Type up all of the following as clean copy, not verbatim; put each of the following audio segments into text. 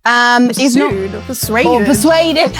Pursued or persuaded? Or persuaded.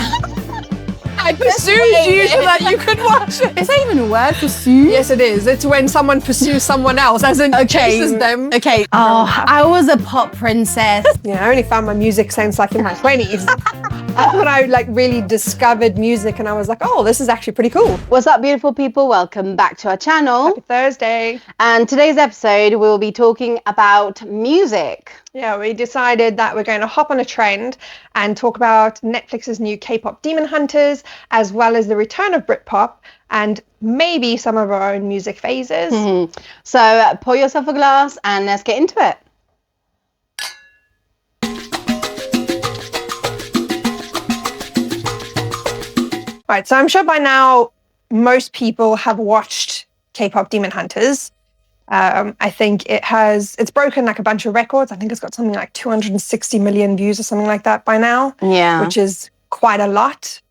I pursued you so that you could watch it. Is that even a word, pursue? Yes, it is. It's when someone pursues someone else, as in chases them. Okay. Oh, I was a pop princess. Yeah, I only found my music sense like in my 20s. That's when I like really discovered music and I was like, oh, this is actually pretty cool. What's up, beautiful people? Welcome back to our channel. Happy Thursday. And today's episode, we'll be talking about music. Yeah, we decided that we're going to hop on a trend and talk about Netflix's new K-pop Demon Hunters, as well as the return of Britpop and maybe some of our own music phases. So pour yourself a glass and let's get into it. Right, so I'm sure by now most people have watched K-pop Demon Hunters. I think it's broken like a bunch of records. I think it's got something like 260 million views or something like that by now. Yeah. Which is quite a lot.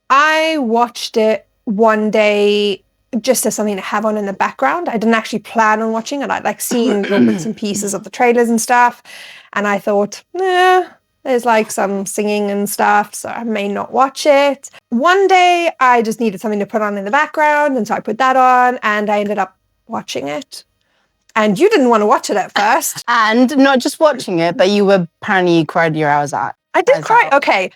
I watched it one day just as something to have on in the background. I didn't actually plan on watching it. I'd like seen little bits and pieces of the trailers and stuff. And I thought, there's like some singing and stuff, so I may not watch it. One day I just needed something to put on in the background, and so I put that on and I ended up watching it. And you didn't want to watch it at first. And not just watching it, but you cried your hours out. I did cry. Okay.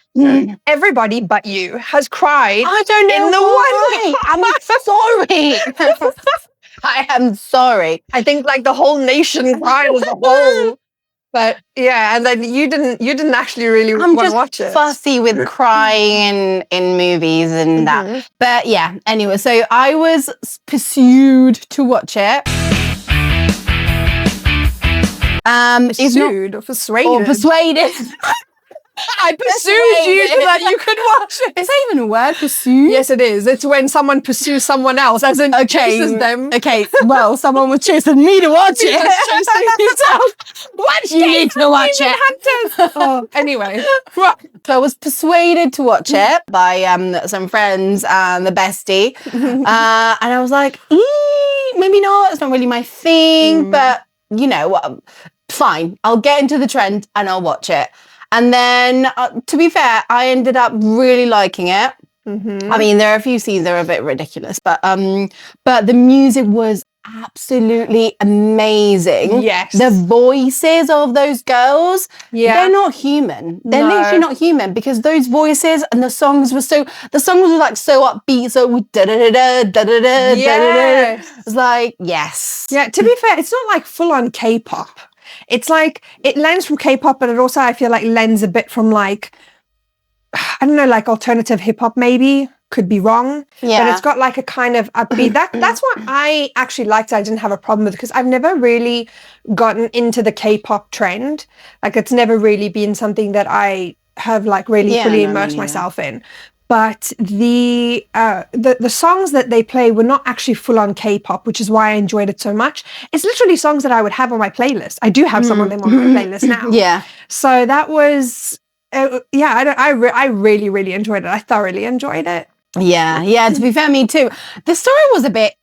Everybody but you has cried. I don't know in the I'm sorry. I am sorry. I think like the whole nation cried as a whole. But yeah, and then you didn't actually really want to watch it. I'm just fussy with crying in movies and that. But yeah, anyway, so I was pursued to watch it. Pursued or persuaded? Or persuaded. I pursued you so that you could watch it. Is that even a word, pursue? Yes, it is. It's when someone pursues someone else, as in chases them. Okay, well, someone was chasing me to watch it. Watch You need to watch it. Hunters. Oh, anyway. So I was persuaded to watch it by some friends and the bestie. And I was like, maybe not. It's not really my thing. But, you know, fine. I'll get into the trend and I'll watch it. And then, to be fair, I ended up really liking it. I mean, there are a few scenes that are a bit ridiculous, but the music was absolutely amazing. Yes. The voices of those girls, they're not human. They're literally not human, because those voices and the songs were so like so upbeat, so da da da da da da da. It's like, yes. Yeah, to be fair, it's not like full on K-pop. It's like, it lends from K-pop, but it also, I feel like, lends a bit from like, I don't know, like alternative hip-hop maybe. Could be wrong. Yeah. But it's got like a kind of upbeat. That's what I actually liked. I didn't have a problem with, because I've never really gotten into the K-pop trend. Like, it's never really been something that I have like really fully immersed myself in. But the songs that they play were not actually full-on K-pop, which is why I enjoyed it so much. It's literally songs that I would have on my playlist. I do have some of them on my playlist now. Yeah. So that was, I really, really enjoyed it. I thoroughly enjoyed it. Yeah. To be fair, me too. The story was a bit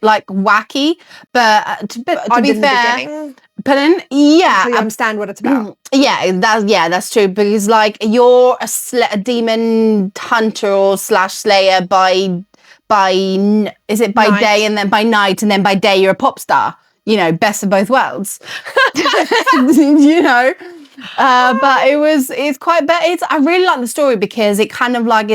like wacky, but to be fair. Pardon? Yeah. So you understand what it's about. That's true, because like you're a demon hunter or slayer by is it by day and then by night, and then by day you're a pop star. You know, best of both worlds. You know. But it's quite better. I really like the story, because it kind of like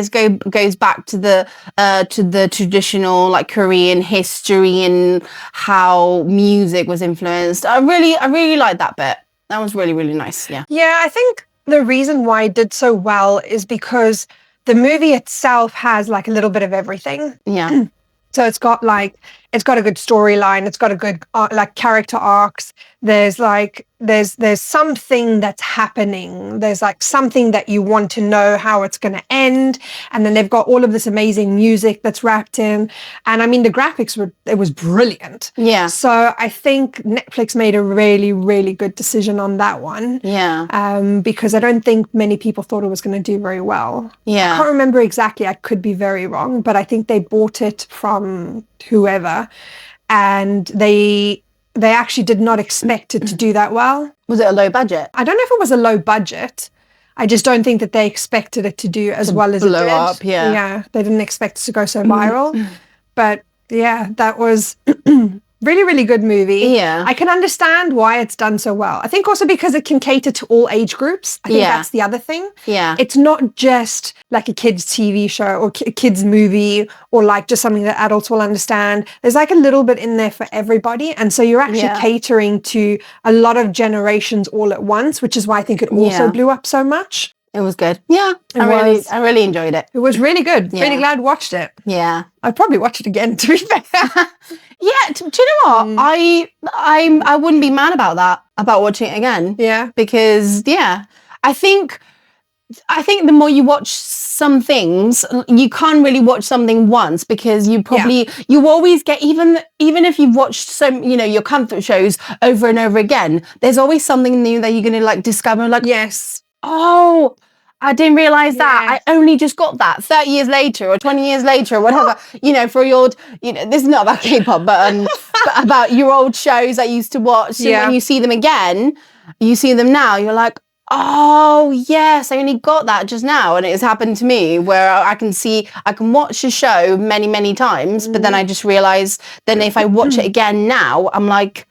goes back to the traditional like Korean history and how music was influenced. I really like that bit. That was really, really nice. Yeah. Yeah, I think the reason why it did so well is because the movie itself has like a little bit of everything. Yeah. So it's got a good storyline. It's got a good like character arcs. There's something that's happening. There's like something that you want to know how it's going to end. And then they've got all of this amazing music that's wrapped in. And I mean, the graphics it was brilliant. Yeah. So I think Netflix made a really, really good decision on that one. Yeah. Because I don't think many people thought it was going to do very well. Yeah. I can't remember exactly. I could be very wrong, but I think they bought it from whoever, and they they actually did not expect it to do that well. Was it a low budget? I don't know if it was a low budget. I just don't think that they expected it to do as well as it blow did. up, yeah. Yeah, they didn't expect it to go so viral. But yeah, that was really, really good movie. Yeah. I can understand why it's done so well. I think also because it can cater to all age groups. I think that's the other thing. Yeah. It's not just like a kid's TV show or a kid's movie or like just something that adults will understand. There's like a little bit in there for everybody. And so you're actually catering to a lot of generations all at once, which is why I think it also blew up so much. It was good. Yeah. I really enjoyed it. It was really good. Yeah. Really glad I watched it. Yeah. I'd probably watch it again, to be fair. Yeah, do you know what? I wouldn't be mad about that, about watching it again. Yeah. Because I think the more you watch some things, you can't really watch something once because you always get, even if you've watched some, your comfort shows over and over again, there's always something new that you're going to like discover, like, yes. Oh, I didn't realize that. I only just got that 30 years later or 20 years later or whatever, for your old, this is not about K-pop, but about your old shows I used to watch. So when you see them again, you see them now, you're like, oh yes, I only got that just now. And it has happened to me where I can watch a show many, many times, but then I just realize then if I watch it again now, I'm like,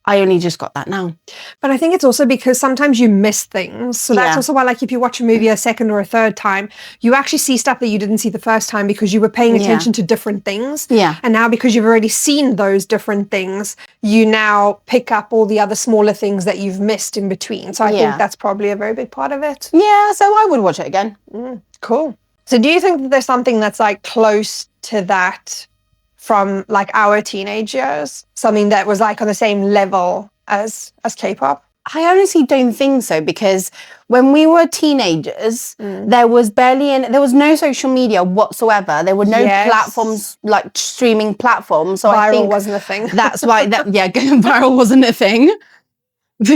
I only just got that now. But I think it's also because sometimes you miss things. So that's also why, like, if you watch a movie a second or a third time, you actually see stuff that you didn't see the first time because you were paying attention to different things. Yeah. And now because you've already seen those different things, you now pick up all the other smaller things that you've missed in between. So I think that's probably a very big part of it. Yeah, so I would watch it again. Cool. So do you think that there's something that's like close to that from like our teenage years, something that was like on the same level as K-pop? I honestly don't think so, because when we were teenagers, there was no social media whatsoever. There were no platforms, like streaming platforms. So I think wasn't a thing. That's why going viral wasn't a thing. So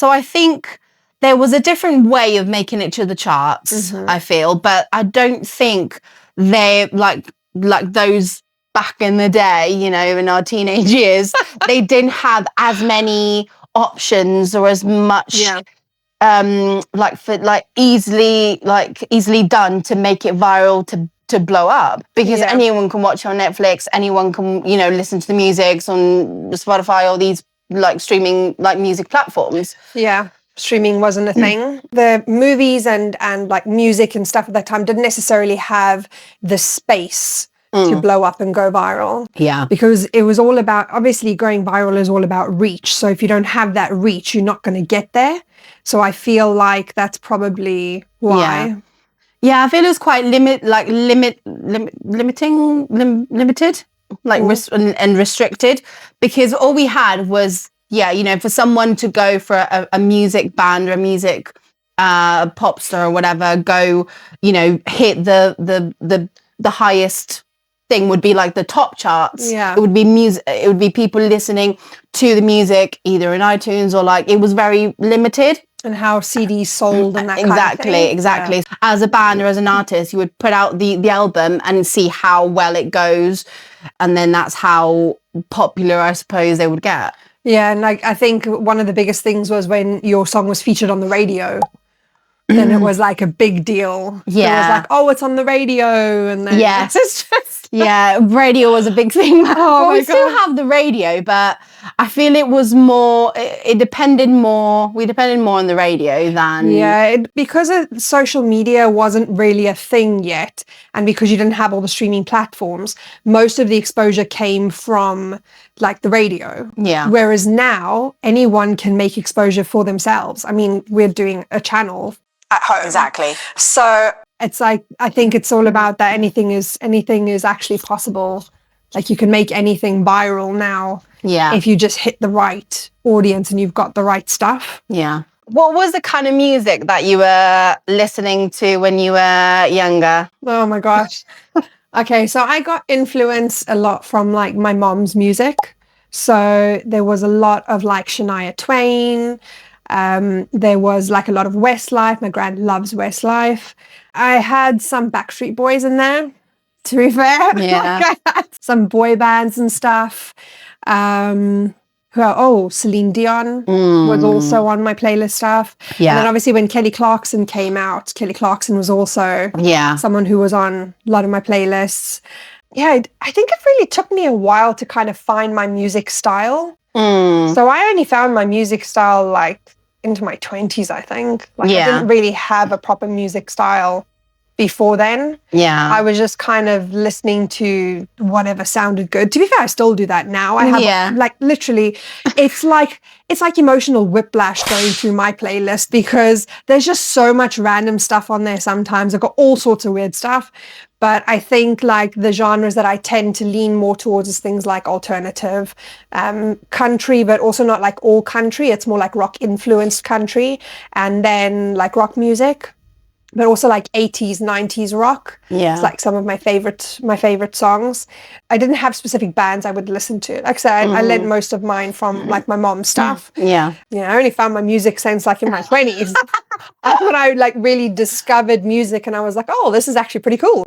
I think there was a different way of making it to the charts, I feel, but I don't think they like those back in the day, in our teenage years, they didn't have as many options or as much easily done to make it viral to blow up, because anyone can watch on Netflix, anyone can listen to the music on Spotify, all these like streaming like music platforms. Yeah. Streaming wasn't a thing. The movies and like music and stuff at that time didn't necessarily have the space to blow up and go viral. Yeah. Because it was all about, obviously going viral is all about reach. So if you don't have that reach, you're not going to get there. So I feel like that's probably why. Yeah, I feel it was quite limited, and restricted, because all we had was, for someone to go for a music band or a music pop star or whatever, go, hit the highest thing would be like the top charts. Yeah. It would be music. It would be people listening to the music either in iTunes or like, it was very limited. And how CDs sold and that kind of thing. Exactly. Yeah. As a band or as an artist, you would put out the album and see how well it goes. And then that's how popular, I suppose, they would get. Yeah, and like I think one of the biggest things was when your song was featured on the radio. Then it was like a big deal. Yeah. It was like, oh, it's on the radio. And then it's just... radio was a big thing. We still have the radio, but I feel it was more, we depended more on the radio than... because social media wasn't really a thing yet, and because you didn't have all the streaming platforms, most of the exposure came from like the radio. Yeah. Whereas now, anyone can make exposure for themselves. I mean, we're doing a channel at home. Exactly. So it's like, I think it's all about that anything is actually possible. Like you can make anything viral now. Yeah. If you just hit the right audience and you've got the right stuff. Yeah. What was the kind of music that you were listening to when you were younger? Oh my gosh. Okay, so I got influenced a lot from like my mom's music. So there was a lot of like Shania Twain. There was like a lot of Westlife. My grand loves Westlife. I had some Backstreet Boys in there. to be fair. Yeah. Like, I had some boy bands and stuff. Celine Dion was also on my playlist stuff. Yeah. And then obviously when Kelly Clarkson came out, Kelly Clarkson was also someone who was on a lot of my playlists. Yeah, I think it really took me a while to kind of find my music style. So I only found my music style like into my 20s, I think. Like I didn't really have a proper music style before then. Yeah. I was just kind of listening to whatever sounded good. To be fair, I still do that now. I have like literally, it's like emotional whiplash going through my playlist because there's just so much random stuff on there sometimes. I've got all sorts of weird stuff. But I think like the genres that I tend to lean more towards is things like alternative, country, but also not like all country. It's more like rock influenced country, and then like rock music, but also like 80s, 90s rock. Yeah. It's like some of my favorite songs. I didn't have specific bands I would listen to. Like I said, I lent most of mine from like my mom's stuff. Yeah. I only found my music sense like in my 20s. When I like really discovered music and I was like, oh, this is actually pretty cool.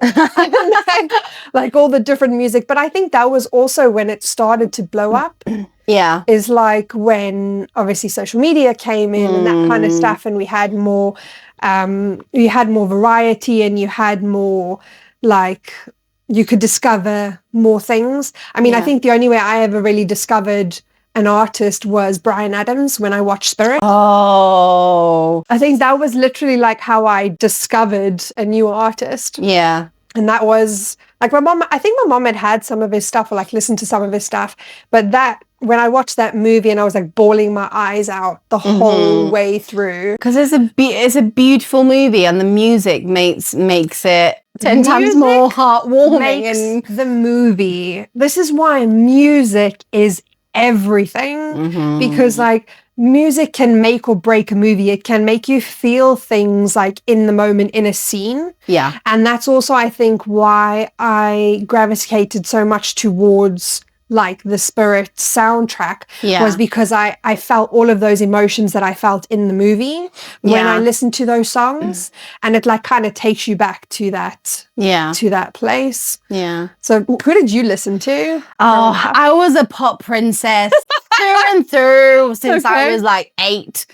like all the different music. But I think that was also when it started to blow up. Yeah. Is like when obviously social media came in and that kind of stuff, and we had more you had more variety and you had more like you could discover more things. I mean, I think the only way I ever really discovered an artist was Bryan Adams when I watched Spirit. Oh. I think that was literally like how I discovered a new artist. Yeah. And that was like I think my mom had some of his stuff or like listened to some of his stuff. But that when I watched that movie and I was like bawling my eyes out the whole way through. Because it's a beautiful movie and the music makes it 10 times more heartwarming. The movie. This is why music is everything. Because like music can make or break a movie. It can make you feel things like in the moment in a scene. Yeah. And that's also, I think, why I gravitated so much towards like the Spirit soundtrack was because I felt all of those emotions that I felt in the movie when I listened to those songs, and it like kind of takes you back to that place. Yeah. So who did you listen to? Oh, I was a pop princess through and through since I was like 8.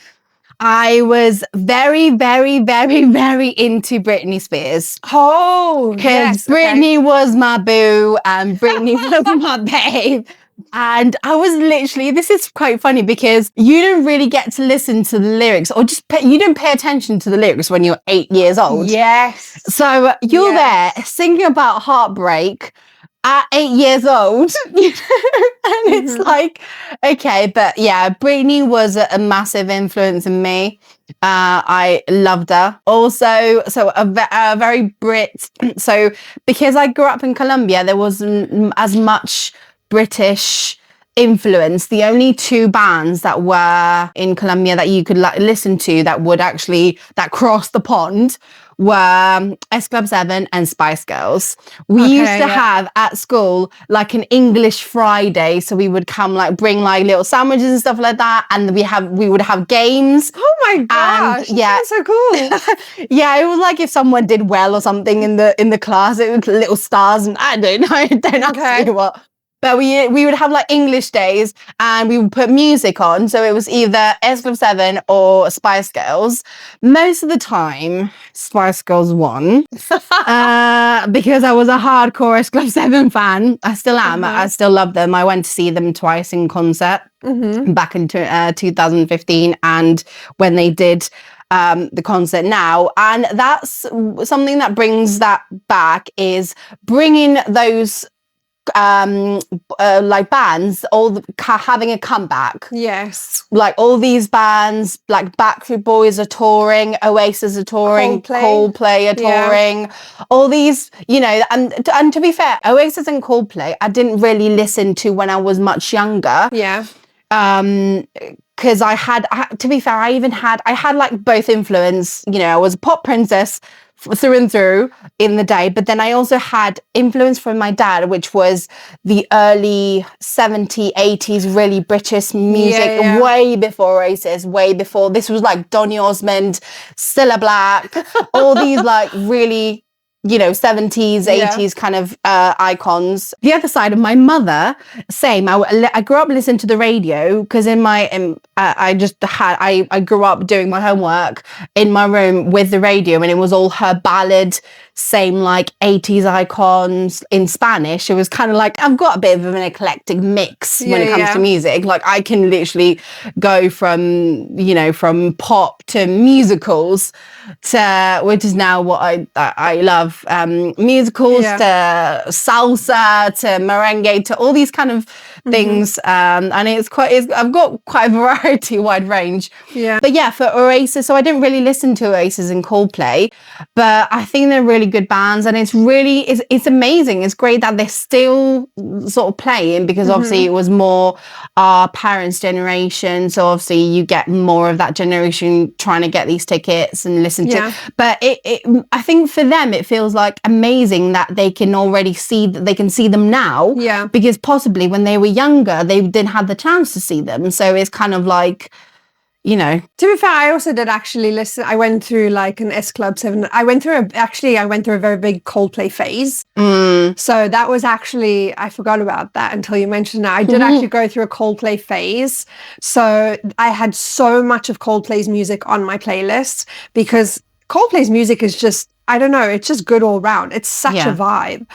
I was very, very, very, very into Britney Spears. Oh, because Britney was my boo and Britney was my babe. And I was literally, this is quite funny because you didn't really get to listen to the lyrics or you didn't pay attention to the lyrics when you were 8 years old. Yes. So you're there singing about heartbreak at 8 years old, you know? And it's like, okay, but yeah, Britney was a massive influence in me. I loved her. Also, so a very Brit. So because I grew up in Colombia, there wasn't as much British influence. The only 2 bands that were in Colombia that you could listen to that crossed the pond were S Club 7 and Spice Girls. We used to have at school like an English Friday, so we would come like bring like little sandwiches and stuff like that, and we would have games. Oh my gosh! And, yeah, that's so cool. Yeah, it was like if someone did well or something in the class, it was little stars, and I don't know what. But we would have like English days and we would put music on. So it was either S Club 7 or Spice Girls. Most of the time, Spice Girls won because I was a hardcore S Club 7 fan. I still am. I still love them. I went to see them twice in concert back in 2015 and when they did the concert now. And that's something that brings that back is bringing those like bands having a comeback. Yes, like all these bands like Backstreet Boys are touring, Oasis are touring, Coldplay are touring, all these, you know, and to be fair, Oasis and Coldplay I didn't really listen to when I was much younger. Because to be fair, I had like both influence, you know. I was a pop princess through and through in the day, but then I also had influence from my dad, which was the early 70s, 80s really British music, way before Oasis, way before. This was like Donny Osmond, Cilla Black, all these like really, you know, 70s, 80s kind of icons. The other side of my mother, same. I grew up listening to the radio because I grew up doing my homework in my room with the radio, and it was all her ballad, same like 80s icons in Spanish. It was kind of like, I've got a bit of an eclectic mix when it comes to music. Like I can literally go from, you know, from pop to musicals to, which is now what I love, musicals to salsa to merengue to all these kind of things, and I've got quite a variety, wide range. But yeah, for Oasis, so I didn't really listen to Oasis and Coldplay, but I think they're really good bands, and it's amazing. It's great that they're still sort of playing, because obviously it was more our parents' generation, so obviously you get more of that generation trying to get these tickets and listen to. But I think for them it feels like amazing that they can already see that they can see them now, because possibly when they were younger they didn't have the chance to see them, so it's kind of like, you know. To be fair, I also did actually listen. I went through like an S Club 7. I went through a very big Coldplay phase. So that was actually, I forgot about that until you mentioned that. I did actually go through a Coldplay phase. So I had so much of Coldplay's music on my playlist, because Coldplay's music is just, I don't know, it's just good all round. It's such a vibe.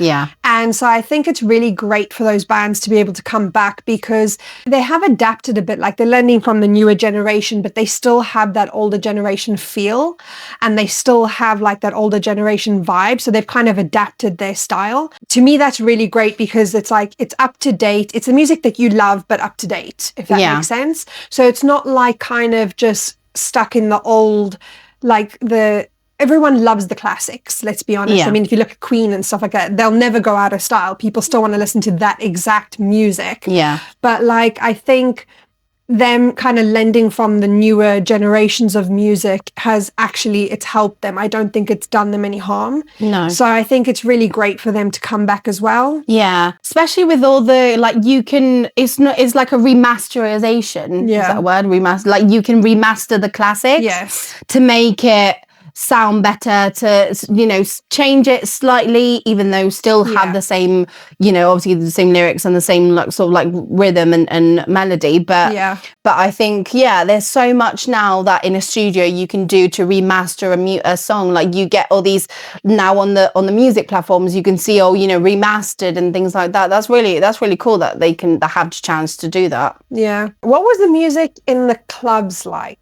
And so I think it's really great for those bands to be able to come back, because they have adapted a bit, like they're learning from the newer generation, but they still have that older generation feel, and they still have like that older generation vibe. So they've kind of adapted their style. To me, that's really great, because it's like, it's up to date. It's the music that you love, but up to date, if that makes sense. So it's not like kind of just stuck in the old, like everyone loves the classics, let's be honest. I mean, if you look at Queen and stuff like that, they'll never go out of style. People still want to listen to that exact music. But like, I think them kind of lending from the newer generations of music it's helped them. I don't think it's done them any harm. No. So I think it's really great for them to come back as well. Yeah. Especially with all the, like, it's like a remasterization. Is that a word? Remaster. Like you can remaster the classics. To make it sound better, to, you know, change it slightly, even though still have the same, you know, obviously the same lyrics and the same like sort of like rhythm and melody, but I think there's so much now that in a studio you can do to remaster a song. Like you get all these now on the music platforms, you can see, oh, you know, remastered and things like that. That's really cool that they have the chance to do that. What was the music in the clubs like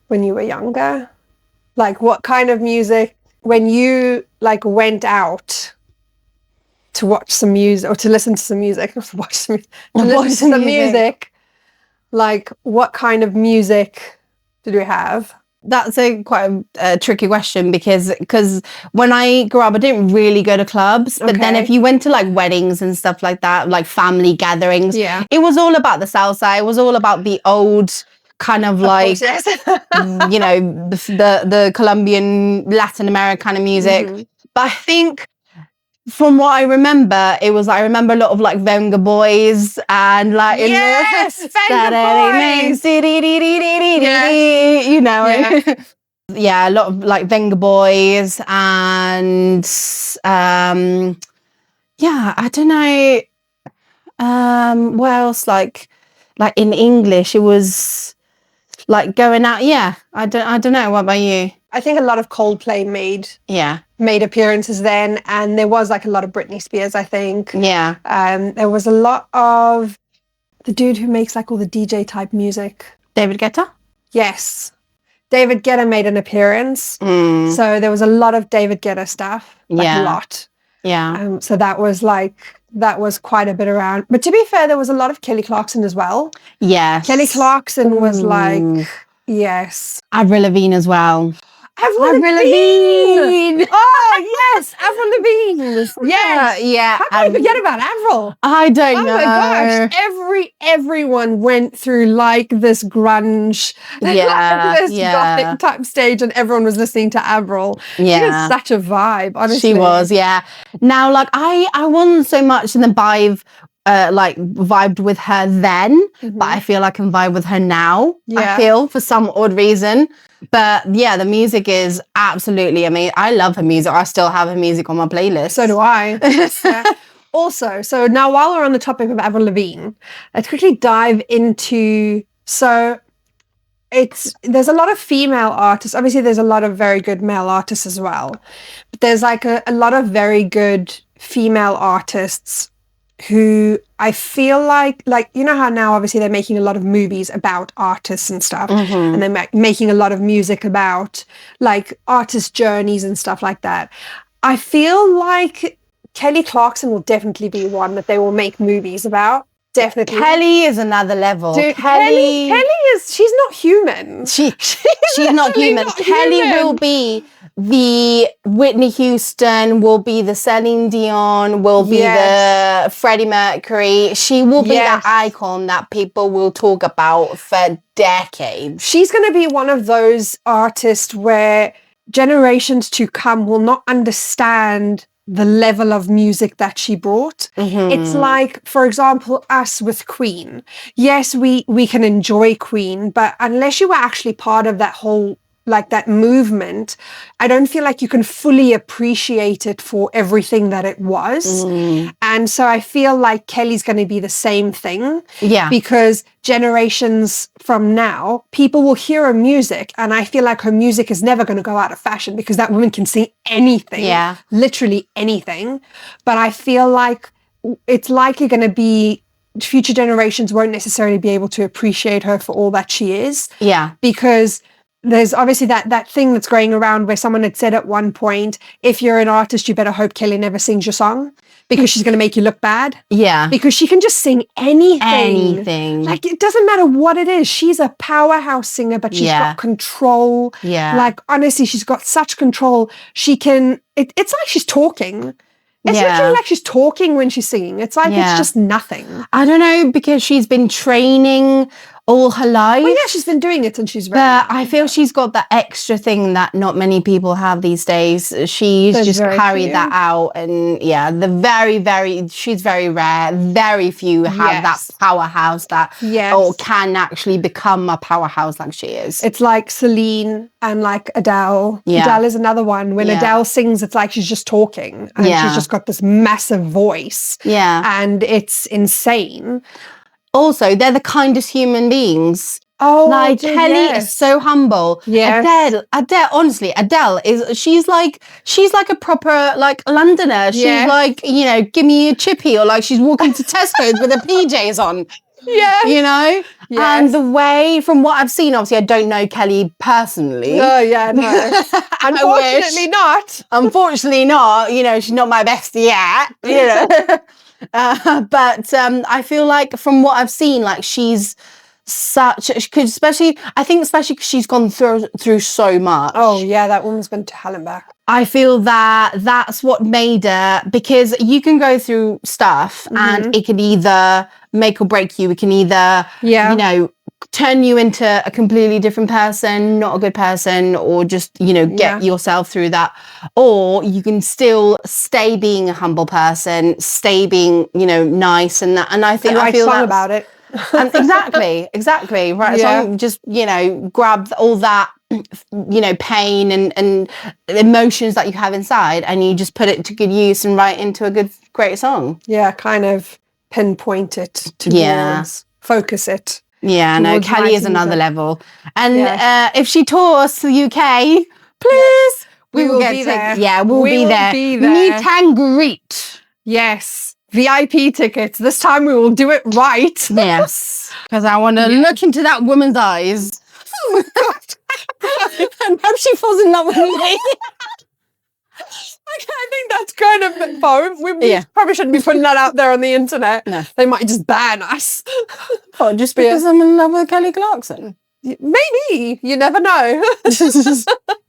when you were younger? Like, what kind of music, when you, like, went out to watch some music, or to listen to some music, not to watch some music, to listen to some music, like, what kind of music did we have? That's quite a tricky question, because when I grew up, I didn't really go to clubs. But then if you went to, like, weddings and stuff like that, like family gatherings, it was all about the salsa. It was all about the old kind of like, you know, the Colombian, Latin American kind of music. But I think from what I remember, I remember a lot of like Venga Boys and like Venga Boys, you know, a lot of like Venga Boys and I don't know, what else, like in English it was like going out. I don't know. What about you? I think a lot of Coldplay made appearances then, and there was like a lot of Britney Spears, I think. There was a lot of the dude who makes like all the DJ type music. David Guetta? Yes. David Guetta made an appearance. So there was a lot of David Guetta stuff. Like a lot. So that was quite a bit around. But to be fair, there was a lot of Kelly Clarkson as well. Kelly Clarkson was like, Avril Lavigne as well. Avril Lavigne. Oh yes, Avril Lavigne. Yes. How can I forget about Avril? I don't know. Oh my gosh! Everyone went through like this grunge, gothic type stage, and everyone was listening to Avril. She was such a vibe. Honestly, she was. Now, like I wasn't so much in the vibe like vibed with her then, but I feel I can vibe with her now. Yeah. I feel for some odd reason. But yeah, the music is absolutely amazing. I love her music. I still have her music on my playlist. So do I. Yeah. Also, so now while we're on the topic of Avril Lavigne, let's quickly dive into, there's a lot of female artists. Obviously, there's a lot of very good male artists as well. But there's like a lot of very good female artists who I feel like, you know how now obviously they're making a lot of movies about artists and stuff, and they're making a lot of music about like artist journeys and stuff like that. I feel like Kelly Clarkson will definitely be one that they will make movies about. Definitely. Kelly is another level. Dude, Kelly she's not human. She's not human. not Kelly human. will be the Whitney Houston, will be the Celine Dion, will be the Freddie Mercury. She will be that icon that people will talk about for decades. She's going to be one of those artists where generations to come will not understand the level of music that she brought. It's like, for example, us with Queen. Yes, we can enjoy Queen, but unless you were actually part of that whole, like that movement, I don't feel like you can fully appreciate it for everything that it was. And so I feel like Kelly's going to be the same thing. Yeah. Because generations from now, people will hear her music, and I feel like her music is never going to go out of fashion because that woman can sing anything. Yeah. Literally anything. But I feel like it's likely going to be future generations won't necessarily be able to appreciate her for all that she is. Yeah. Because there's obviously that thing that's going around where someone had said at one point, if you're an artist, you better hope Kelly never sings your song because she's going to make you look bad. Yeah. Because she can just sing anything. Anything. Like, it doesn't matter what it is. She's a powerhouse singer, but she's got control. Yeah. Like, honestly, she's got such control. She can, it's like she's talking. It's literally like she's talking when she's singing. It's like it's just nothing. I don't know, because she's been training all her life. Well, yeah, she's been doing it and she's very... But I feel she's got that extra thing that not many people have these days. She's just carried that out. And yeah, she's very rare. Very few have that powerhouse that or can actually become a powerhouse like she is. It's like Celine and like Adele. Yeah. Adele is another one. When Adele sings, it's like she's just talking and she's just got this massive voice. Yeah. And it's insane. Also, they're the kindest human beings. Oh, like Kelly is so humble. Yeah. Adele, honestly, Adele she's like a proper like Londoner. She's like, you know, give me a chippy, or like she's walking to Tesco's with her PJs on. Yeah. You know? Yes. And the way, from what I've seen, obviously I don't know Kelly personally. Oh, yeah, no. Unfortunately not. Unfortunately not. You know, she's not my bestie yet. You know? But I feel like from what I've seen, like she's such, especially because she's gone through so much. Oh yeah, that woman's been to hell and back. I feel that that's what made her, because you can go through stuff and it can either make or break you. It can either, you know, turn you into a completely different person, not a good person, or just, you know, get yourself through that. Or you can still stay being a humble person, stay being, you know, nice and that. And I think I feel song about it. And exactly. Right. So just, you know, grab all that, you know, pain and emotions that you have inside, and you just put it to good use and write into a great song. Yeah, kind of pinpoint it towards, focus it. Yeah, no, Kelly is another level. And if she tours to the UK, please, we will be there. Yeah, we'll be there. Meet and greet. Yes. VIP tickets. This time we will do it right. Yes. Because I want to look into that woman's eyes. Oh my God. And hope she falls in love with me. I think that's kind of we probably shouldn't be putting that out there on the internet. No. They might just ban us. Oh, just because I'm in love with Kelly Clarkson. Maybe. You never know.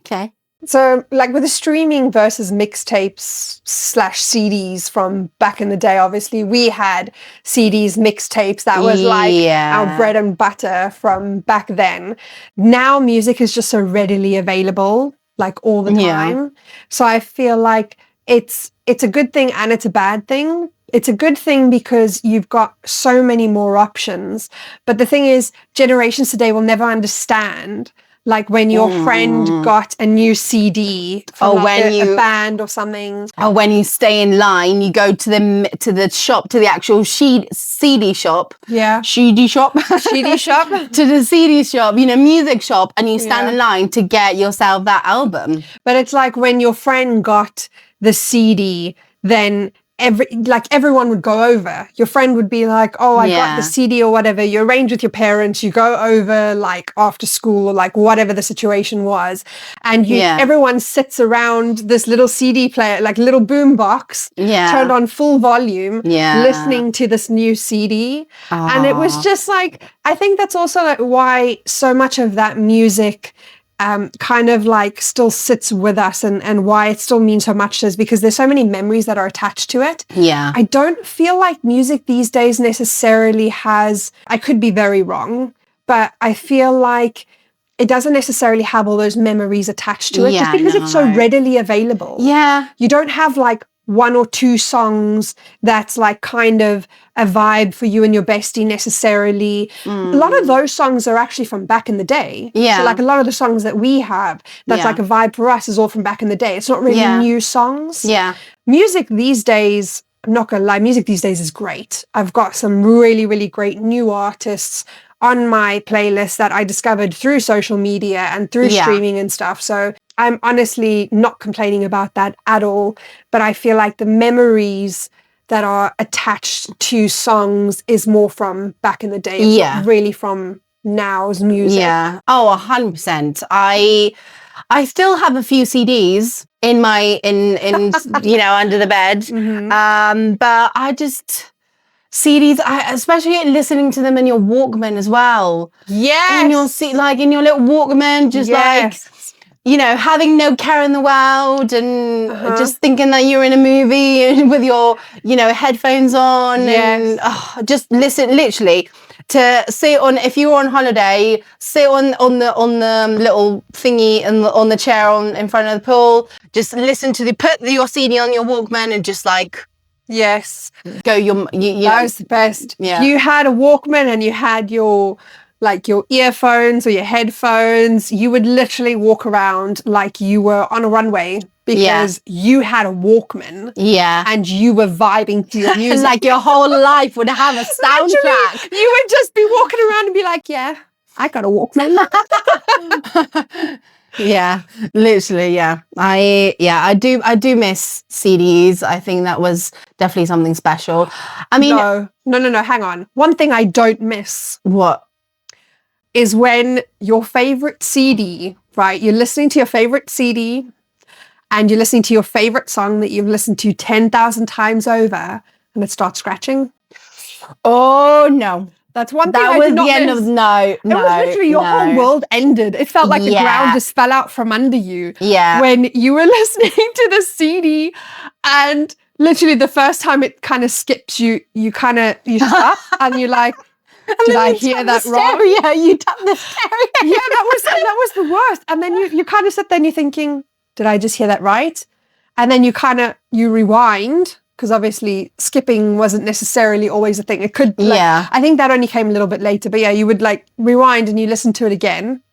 Okay. So, like with the streaming versus mixtapes / CDs from back in the day, obviously we had CDs, mixtapes. That was like our bread and butter from back then. Now music is just so readily available, like all the time. So I feel like it's a good thing and it's a bad thing, It's a good thing because you've got so many more options. But the thing is, generations today will never understand, like when your friend got a new CD from a band or something. Or when you stay in line, you go to the shop, to the actual CD shop. Yeah. CD shop. CD shop. To the CD shop, music shop, and you stand in line to get yourself that album. But it's like when your friend got the CD, then everyone would go over. Your friend would be like, oh, I got the CD or whatever. You arrange with your parents, you go over like after school or like whatever the situation was. And everyone sits around this little CD player, like little boom box, turned on full volume, listening to this new CD. And it was just like, I think that's also like why so much of that music kind of like still sits with us and why it still means so much to us, because there's so many memories that are attached to it. Yeah. I don't feel like music these days necessarily has, I could be very wrong, but I feel like it doesn't necessarily have all those memories attached to it just because it's so readily available. Yeah. You don't have like one or two songs that's like kind of a vibe for you and your bestie necessarily. A lot of those songs are actually from back in the day. Yeah. So like a lot of the songs that we have that's like a vibe for us is all from back in the day. It's not really new songs. Yeah. Music these days, I'm not gonna lie, music these days is great. I've got some really, really great new artists on my playlist that I discovered through social media and through streaming and stuff. So I'm honestly not complaining about that at all, but I feel like the memories that are attached to songs is more from back in the day. It's not really from now's music. Yeah. Oh, 100%. I still have a few CDs in my under the bed. But I just CDs, especially listening to them in your Walkman as well. Yes. In your in your little Walkman, just like having no care in the world and just thinking that you're in a movie with your, headphones on and just listen, literally to sit on, if you were on holiday, sit on the little thingy and on the chair in front of the pool, just listen to put your CD on your Walkman and just like, yes, go that was the best. Yeah. You had a Walkman and you had your earphones or your headphones. You would literally walk around like you were on a runway because you had a Walkman. Yeah. And you were vibing to your music. Like your whole life would have a soundtrack. You would just be walking around and be like, yeah, I got a Walkman. Yeah, literally, yeah. I do miss CDs. I think that was definitely something special. I mean, no, hang on. One thing I don't miss. What? Is when your favorite CD, right? You're listening to your favorite CD and you're listening to your favorite song that you've listened to 10,000 times over and it starts scratching. Oh, no. That's one thing that I was did not the end miss. of no. It was literally your whole world ended. It felt like the ground just fell out from under you. Yeah. When you were listening to the CD and literally the first time it kind of skips you stop and you're like, did I hear that wrong? Yeah, you tapped the stereo. Yeah, that was the worst. And then you kind of sit there and you're thinking, did I just hear that right? And then you rewind, because obviously skipping wasn't necessarily always a thing. It could, I think that only came a little bit later. But yeah, you would like rewind and you listen to it again.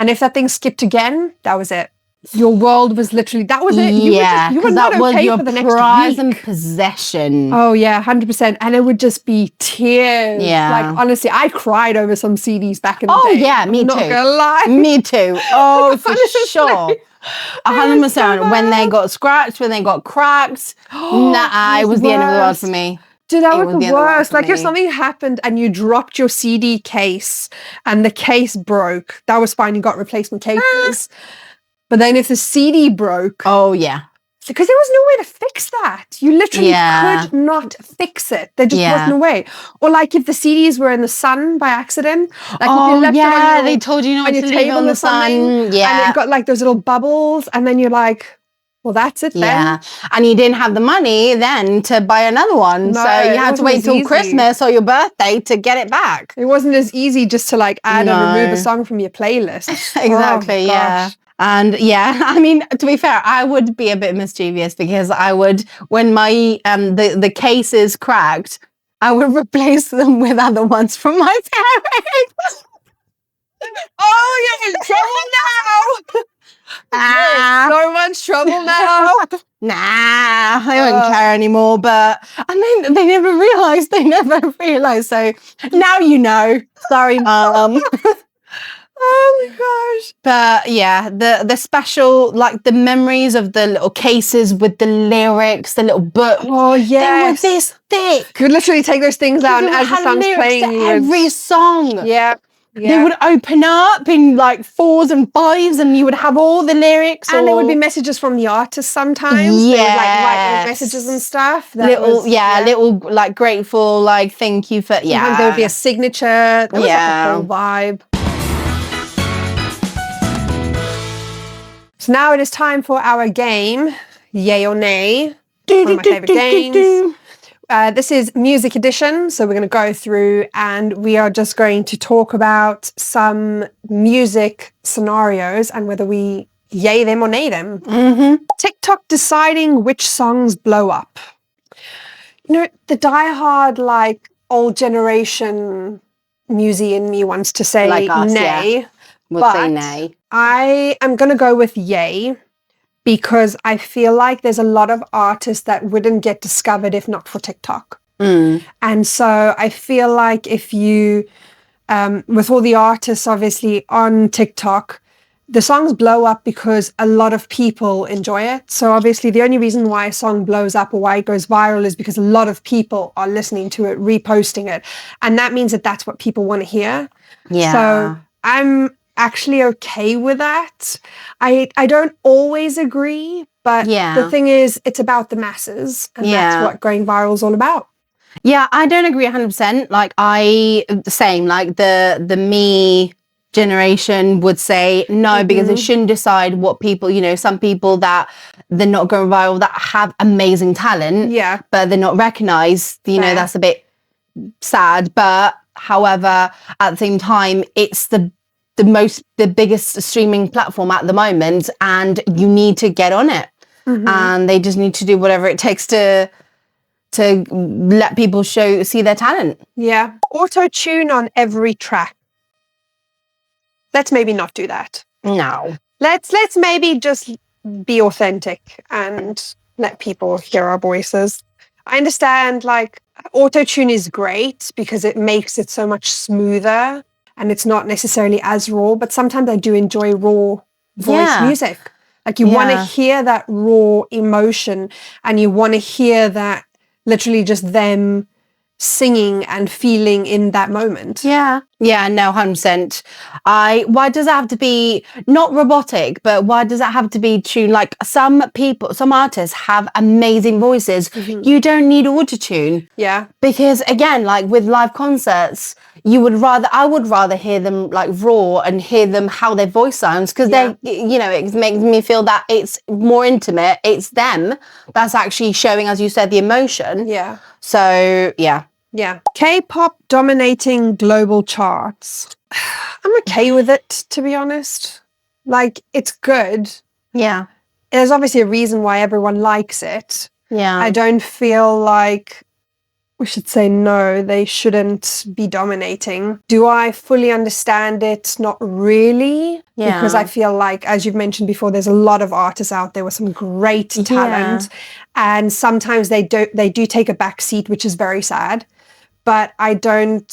And if that thing skipped again, that was it. Your world was literally, that was it. You were not okay for the next week. Prize and possession. Oh yeah, 100%. And it would just be tears. Yeah. Like honestly, I cried over some CDs back in the day. Oh yeah, me too. Not gonna lie. Me too. Oh, for sure. 100%. When they got scratched, when they got cracked, it was the end of the world for me. Dude, that was the worst. Like if something happened and you dropped your CD case and the case broke, that was fine. You got replacement cases. But then if the CD broke... Oh, yeah. Because there was no way to fix that. You literally could not fix it. There just wasn't a way. Or like if the CDs were in the sun by accident. Like if you left it they told you not to leave it on the sun. Yeah. And it got like those little bubbles. And then you're like, well, that's it then. Yeah. And you didn't have the money then to buy another one. No, so you had to wait till Christmas or your birthday to get it back. It wasn't as easy just to like add and remove a song from your playlist. Exactly, yeah. And yeah, I mean, to be fair, I would be a bit mischievous because I would, when my the case is cracked, I would replace them with other ones from my parents. Oh, you're in trouble now. So much trouble now. Nah, I don't care anymore. But and then they never realised. They never realised. So now you know. Sorry, mum. Oh my gosh. But yeah, the special, like the memories of the little cases with the lyrics, the little book. Oh yeah. They were this thick. Could literally take those things out and as the had song's lyrics playing. to every song. Yeah. They would open up in like 4s and 5s and you would have all the lyrics. And there would be messages from the artist sometimes. They would like write little messages and stuff. Little like grateful, like thank you for, Sometimes there would be a signature. There was like a whole vibe. So now it is time for our game, Yay or Nay. One of my favourite games. This is music edition, so we're going to go through and we are just going to talk about some music scenarios and whether we yay them or nay them. Mm-hmm. TikTok deciding which songs blow up. You know, the diehard, like, old generation musey in me wants to say like us, nay. Yeah. We'll say nay. I am going to go with yay. Because I feel like there's a lot of artists that wouldn't get discovered if not for TikTok. And so I feel like if you, with all the artists obviously on TikTok, the songs blow up because a lot of people enjoy it. So obviously the only reason why a song blows up or why it goes viral is because a lot of people are listening to it, reposting it. And that means that that's what people want to hear. Yeah. So I'm actually okay with that. I don't always agree, but the thing is, it's about the masses, and that's what going viral is all about. Yeah, I don't agree 100%. Like like the me generation would say no, because they shouldn't decide what people, you know, some people that they're not going viral that have amazing talent, but they're not recognized, you know, that's a bit sad. But however, at the same time, it's the biggest streaming platform at the moment, and you need to get on it. And they just need to do whatever it takes to let people see their talent. Yeah. Auto-tune on every track. Let's maybe not do that. No. Let's maybe just be authentic and let people hear our voices. I understand, like, auto-tune is great because it makes it so much smoother. And it's not necessarily as raw, but sometimes I do enjoy raw voice music. Like you want to hear that raw emotion and you want to hear that literally just them singing and feeling in that moment. Yeah. Yeah, no, 100%. Why does it have to be not robotic, but why does it have to be tuned? Like some artists have amazing voices. You don't need autotune. Yeah. Because again, like with live concerts, I would rather hear them like raw and hear them how their voice sounds, because they, you know, it makes me feel that it's more intimate. It's them that's actually showing, as you said, the emotion. Yeah. So yeah. Yeah. K-pop dominating global charts. I'm okay with it, to be honest. Like, it's good. Yeah. There's obviously a reason why everyone likes it. Yeah. I don't feel like we should say no, they shouldn't be dominating. Do I fully understand it? Not really. Yeah. Because I feel like, as you've mentioned before, there's a lot of artists out there with some great talent. And sometimes they do take a back seat, which is very sad. But I don't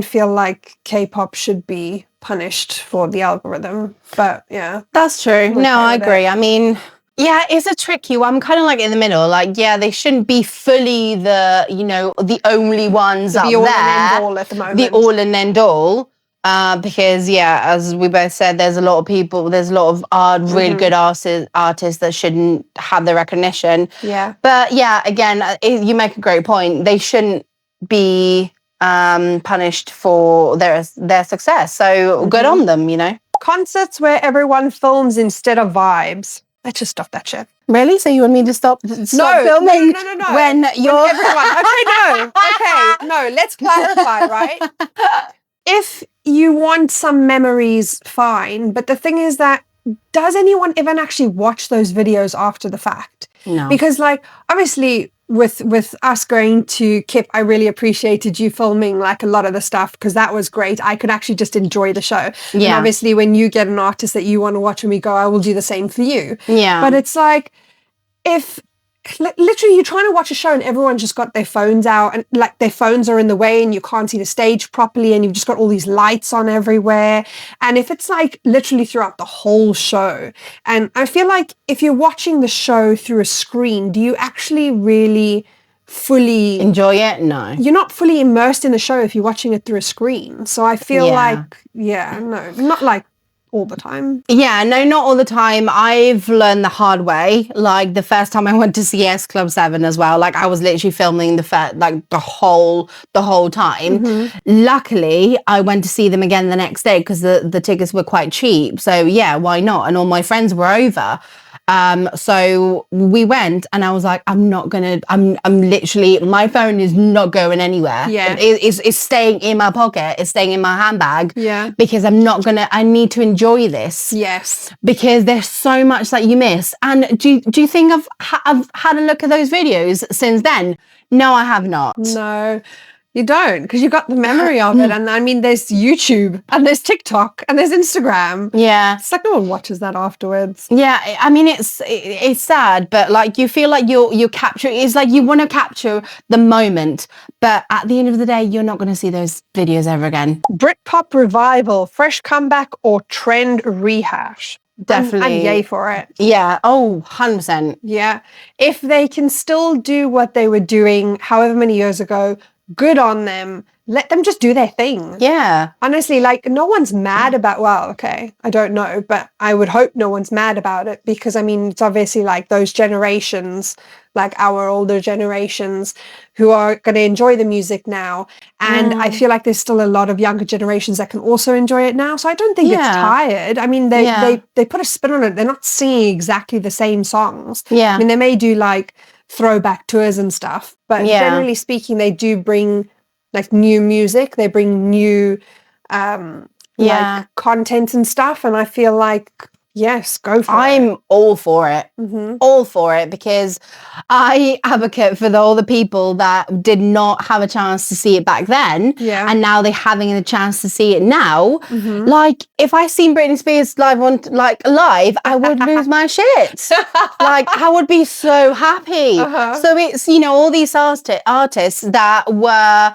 feel like K-pop should be punished for the algorithm. But yeah. That's true. No, I agree. I mean, yeah, it's a tricky one. I'm kind of like in the middle. Like, yeah, they shouldn't be fully the, you know, the only ones up there. The all and end all at the moment. The all and end all. Because, yeah, as we both said, there's a lot of people, there's a lot of really good artists that shouldn't have the recognition. Yeah. But, yeah, again, you make a great point. They shouldn't be punished for their success. So good on them, you know. Concerts where everyone films instead of vibes. Let's just stop that shit. Really? So you want me to stop filming? No. When you're everyone. Okay, no. Let's clarify, right? If you want some memories, fine. But the thing is that does anyone even actually watch those videos after the fact? No. Because like, obviously with us going to Kip, I really appreciated you filming like a lot of the stuff because that was great. I could actually just enjoy the show. And Yeah. obviously when you get an artist that you want to watch and we go, I will do the same for you. Yeah. But it's like, if literally you're trying to watch a show and everyone's just got their phones out and like their phones are in the way and you can't see the stage properly and you've just got all these lights on everywhere. And if it's like literally throughout the whole show, and I feel like if you're watching the show through a screen, do you actually really fully enjoy it? No. You're not fully immersed in the show if you're watching it through a screen. So I feel like, no, not like all the time. Yeah, no, not all the time. I've learned the hard way. Like the first time I went to see S Club 7 as well. Like I was literally filming the whole time. Luckily, I went to see them again the next day because the tickets were quite cheap. So yeah, why not? And all my friends were over. So we went and I was like, I'm literally, my phone is not going anywhere. Yeah. It's staying in my pocket. It's staying in my handbag. Yeah. Because I need to enjoy this. Yes. Because there's so much that you miss. And do you think I've had a look at those videos since then? No, I have not. No. You don't, because you got the memory of it. And I mean, there's YouTube and there's TikTok and there's Instagram. Yeah. It's like no one watches that afterwards. Yeah, I mean, it's sad, but like you feel like you're capturing, it's like you want to capture the moment, but at the end of the day, you're not going to see those videos ever again. Britpop revival, fresh comeback or trend rehash? Definitely. I'm yay for it. Yeah. Oh, 100%. Yeah. If they can still do what they were doing however many years ago, good on them. Let them just do their thing. Yeah. Honestly, like no one's mad about, well, okay, I don't know, but I would hope no one's mad about it because I mean, it's obviously like those generations, like our older generations who are going to enjoy the music now. And I feel like there's still a lot of younger generations that can also enjoy it now. So I don't think it's tired. I mean, they put a spin on it. They're not singing exactly the same songs. Yeah. I mean, they may do like throwback tours and stuff, but generally speaking, they do bring like new music, they bring new like content and stuff, and I feel like yes, go for it. I'm all for it. All for it because I advocate for all the people that did not have a chance to see it back then. Yeah. And now they're having the chance to see it now. Like if I seen Britney Spears live, I would lose my shit. Like I would be so happy. So it's, all these artists that were,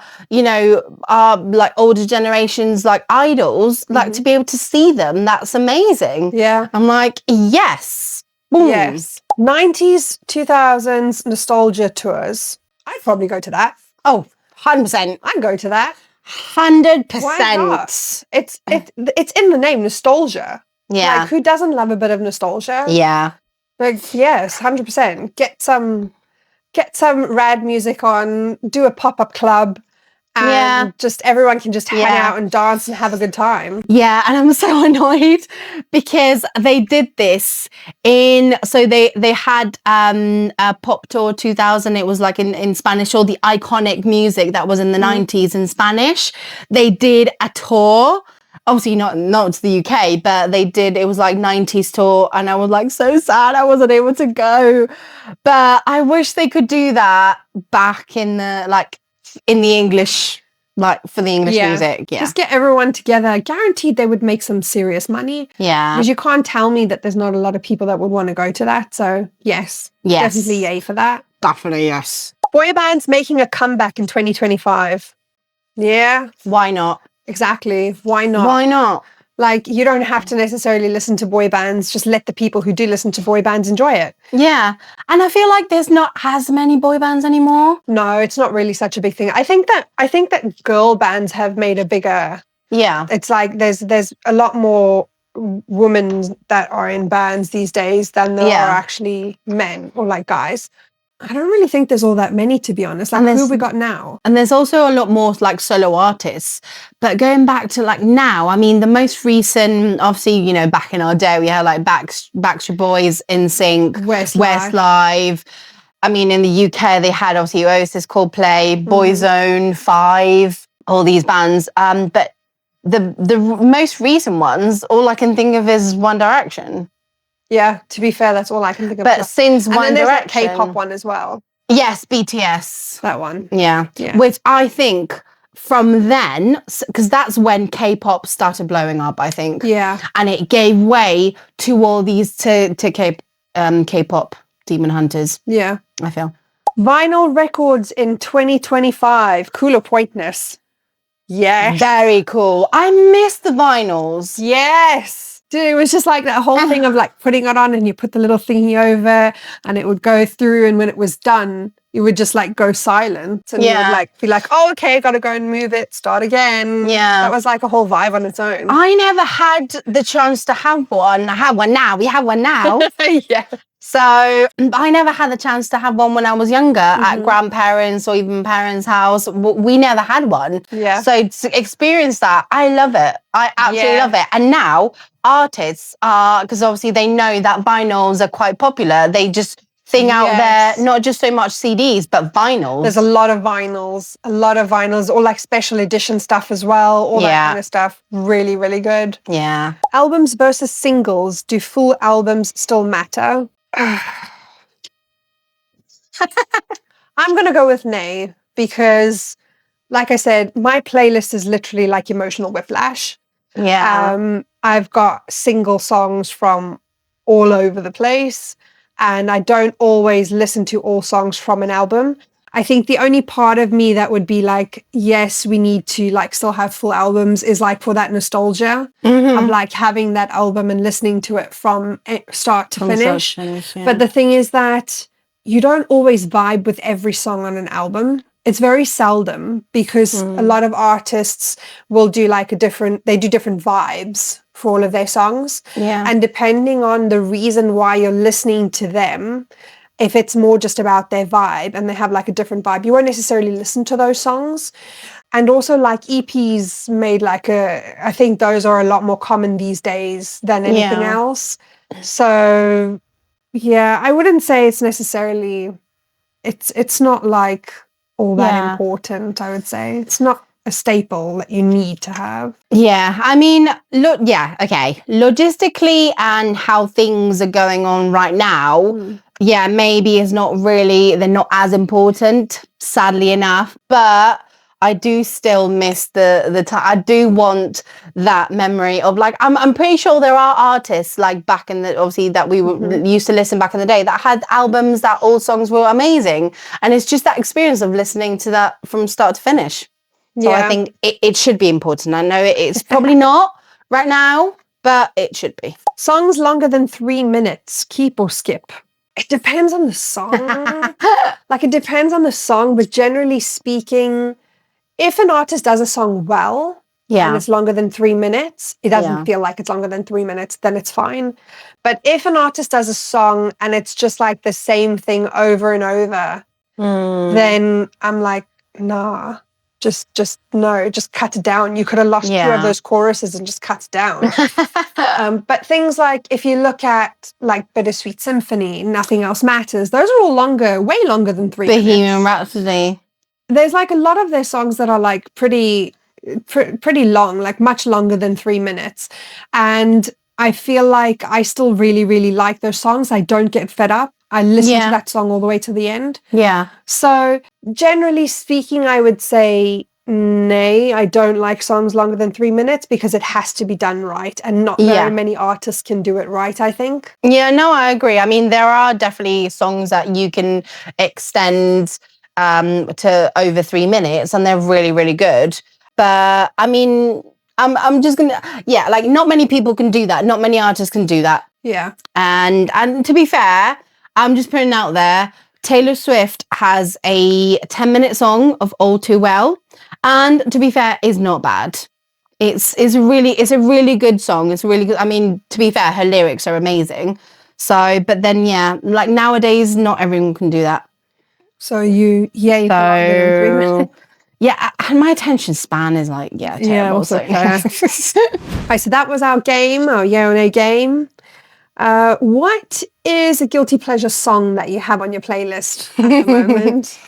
are like older generations, like idols, like to be able to see them, that's amazing. Yeah. I'm like, yes. Boom. Yes. 90s, 2000s nostalgia tours. I'd probably go to that. Oh, 100%. I'd go to that. 100%. Why not? It's in the name, nostalgia. Yeah. Like, who doesn't love a bit of nostalgia? Yeah. Like, yes, 100%. Get some rad music on, do a pop-up club, and just everyone can just hang out and dance and have a good time. Yeah, and I'm so annoyed because they did this so they had a pop tour 2000. It was like in Spanish, all the iconic music that was in the 90s in Spanish. They did a tour. Obviously not to the UK, but they did, it was like 90s tour and I was like so sad I wasn't able to go. But I wish they could do that back in the English, like for the English music. Yeah. Just get everyone together. Guaranteed they would make some serious money. Yeah. Because you can't tell me that there's not a lot of people that would want to go to that. So yes. Definitely yay for that. Definitely yes. Boy bands making a comeback in 2025. Yeah. Why not? Exactly. Why not? Why not? Like, you don't have to necessarily listen to boy bands. Just let the people who do listen to boy bands enjoy it. Yeah. And I feel like there's not as many boy bands anymore. No, it's not really such a big thing. I think that girl bands have made a bigger... Yeah. It's like there's a lot more women that are in bands these days than there are actually men or like guys. I don't really think there's all that many, to be honest. Like, who have we got now? And there's also a lot more like solo artists. But going back to like now, I mean, the most recent, obviously, back in our day, we had like Backstreet Boys, NSYNC, Westlife. I mean, in the UK, they had obviously Oasis, Coldplay, Boyzone, Five, all these bands. But the most recent ones, all I can think of is One Direction. Yeah, to be fair, that's all I can think of. But since and One then there's that Direction, K-pop one as well. yes, BTS, That one. yeah. Which I think from then, because that's when K-pop started blowing up, I think. Yeah. And it gave way to all these to K-pop demon hunters. Yeah. I feel. Vinyl records in 2025. Cool or pointless? Yes. Very cool. I miss the vinyls. Yes. Dude, it was just like that whole thing of like putting it on and you put the little thingy over and it would go through, and when it was done, you would just like go silent and you would like be like, oh, okay, gotta go and move it, start again. Yeah. That was like a whole vibe on its own. I never had the chance to have one. I have one now. We have one now. Yeah. So I never had the chance to have one when I was younger at grandparents' or even parents' house. We never had one. Yeah. So to experience that, I love it. I absolutely love it. And now artists are, because obviously they know that vinyls are quite popular. They just thing out there, not just so much CDs, but vinyls. There's a lot of vinyls, all like special edition stuff as well, all that kind of stuff. Really, really good. Yeah. Albums versus singles. Do full albums still matter? I'm going to go with nay, because like I said, my playlist is literally like emotional whiplash. Yeah. I've got single songs from all over the place, and I don't always listen to all songs from an album. I think the only part of me that would be like, yes, we need to like still have full albums is like for that nostalgia of like having that album and listening to it from start to finish. But the thing is that you don't always vibe with every song on an album. It's very seldom, because a lot of artists will do like different vibes for all of their songs. Yeah. And depending on the reason why you're listening to them, if it's more just about their vibe and they have like a different vibe, you won't necessarily listen to those songs. And also like EPs made like I think those are a lot more common these days than anything else. So yeah, I wouldn't say it's necessarily, it's not like all that important, I would say. It's not a staple that you need to have. Yeah, I mean, look, okay. Logistically and how things are going on right now, maybe it's not really, they're not as important, sadly enough, but I do still miss the time. I do want that memory of like, I'm pretty sure there are artists like back in the, obviously that we used to listen back in the day that had albums that all songs were amazing. And it's just that experience of listening to that from start to finish. So I think it should be important. I know it's probably not right now, but it should be. Songs longer than 3 minutes, keep or skip? It depends on the song. Like it depends on the song, but generally speaking, if an artist does a song well, and it's longer than 3 minutes, it doesn't feel like it's longer than 3 minutes, then it's fine. But if an artist does a song and it's just like the same thing over and over, then I'm like, nah, just cut it down. You could have lost 2 of those choruses and just cut it down. But things like, if you look at like Bittersweet Symphony, Nothing Else Matters, those are all longer, way longer than 3 minutes. Bohemian Rhapsody. There's like a lot of their songs that are like pretty long, like much longer than 3 minutes. And I feel like I still really, really like those songs. I don't get fed up. I listen to that song all the way to the end. Yeah. So generally speaking, I would say nay, I don't like songs longer than 3 minutes, because it has to be done right. And not very many artists can do it right, I think. Yeah, no, I agree. I mean, there are definitely songs that you can extend to over 3 minutes, and they're really, really good. But I mean, I'm just gonna, like not many people can do that. Not many artists can do that. Yeah. And to be fair, I'm just putting out there, Taylor Swift has a 10-minute song of All Too Well, and to be fair, is not bad. It's a really good song. It's really good. I mean, to be fair, her lyrics are amazing. So, but then like nowadays, not everyone can do that. So you and my attention span is like terrible. Right, so that was our game, our yeah or nay game. What is a guilty pleasure song that you have on your playlist at the moment?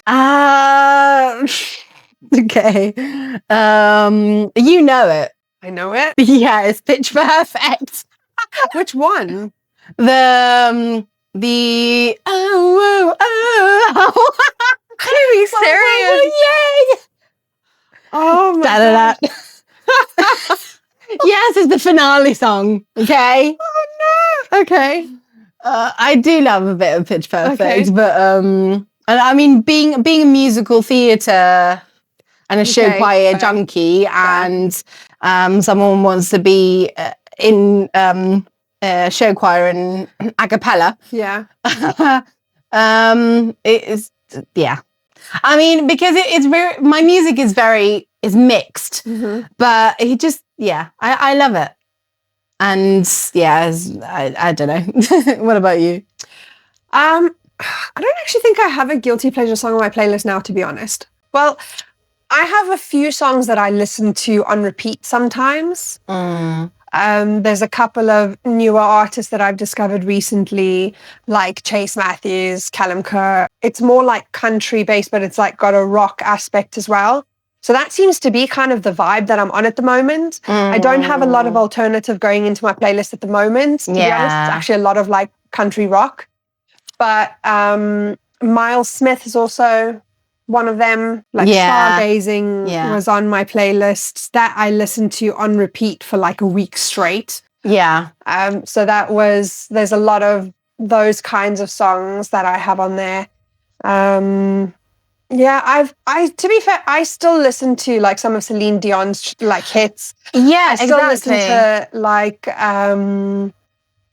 Okay. You know it. I know it. Yeah, it's Pitch Perfect. Which one? The Are you serious? Yay! Oh my Da-da-da. god. Yes, it's the finale song. Okay. Oh no. Okay. I do love a bit of Pitch Perfect, Okay. but and I mean, being a musical theatre and a show Okay, choir fair. junkie, and someone wants to be in show choir and a cappella. Yeah. It is, yeah. I mean, because it's very, my music is mixed, but it just, yeah, I love it. And yeah, I don't know. What about you? I don't actually think I have a guilty pleasure song on my playlist now, to be honest. Well, I have a few songs that I listen to on repeat sometimes. There's a couple of newer artists that I've discovered recently, like Chase Matthews, Callum Kerr. It's more like country based, but it's like got a rock aspect as well. So that seems to be kind of the vibe that I'm on at the moment. I don't have a lot of alternative going into my playlist at the moment. To be honest, it's actually a lot of like country rock. But Miles Smith is also one of them. Like Stargazing was on my playlist. That I listened to on repeat for like a week straight. Yeah. So there's a lot of those kinds of songs that I have on there. Yeah, to be fair, I still listen to like some of Celine Dion's like hits. Yeah, I still listen to like Bryan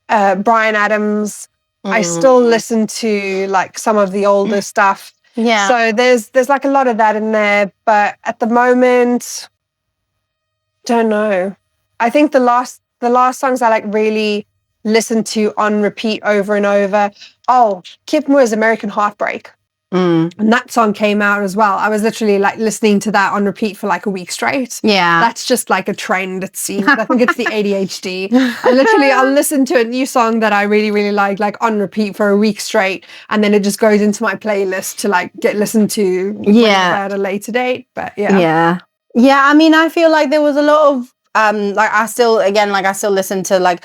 Adams. I still listen to like some of the older stuff. Yeah. So there's like a lot of that in there, but at the moment, don't know. I think the last songs I like really listen to on repeat over and over. Oh, Kip Moore's American Heartbreak. And that song came out as well. I was literally like listening to that on repeat for like a week straight. Yeah. That's just like a trend, it seems. I think it's the ADHD. I'll listen to a new song that I really, really like on repeat for a week straight. And then it just goes into my playlist to like get listened to at a later date. But Yeah. I mean, I feel like there was a lot of, I still listen to like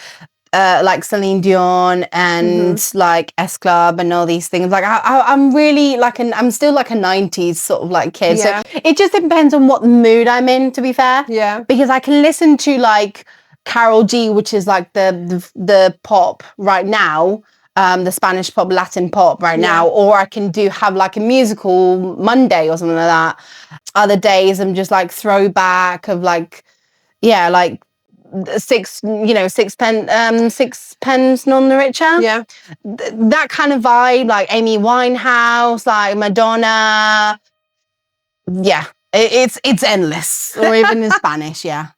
Celine Dion and like S Club and all these things. Like I'm really like I'm still like a 90s sort of like kid. Yeah. So it just depends on what mood I'm in, to be fair. Yeah. Because I can listen to like Carol G, which is like the pop right now, the Spanish pop, Latin pop right now, or I can have like a musical Monday or something like that. Other days I'm just like throwback of like, yeah, like sixpence none the richer. Yeah. That kind of vibe, like Amy Winehouse, like Madonna. Yeah, it's endless. Or even in Spanish, yeah.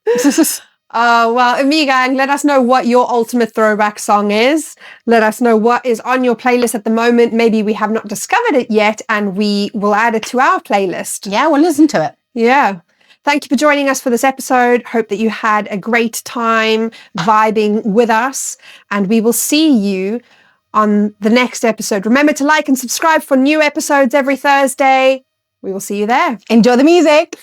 Well, Amiga, let us know what your ultimate throwback song is. Let us know what is on your playlist at the moment. Maybe we have not discovered it yet, and we will add it to our playlist. Yeah, we'll listen to it. Yeah. Thank you for joining us for this episode. Hope that you had a great time vibing with us, and we will see you on the next episode. Remember to like and subscribe for new episodes every Thursday. We will see you there. Enjoy the music.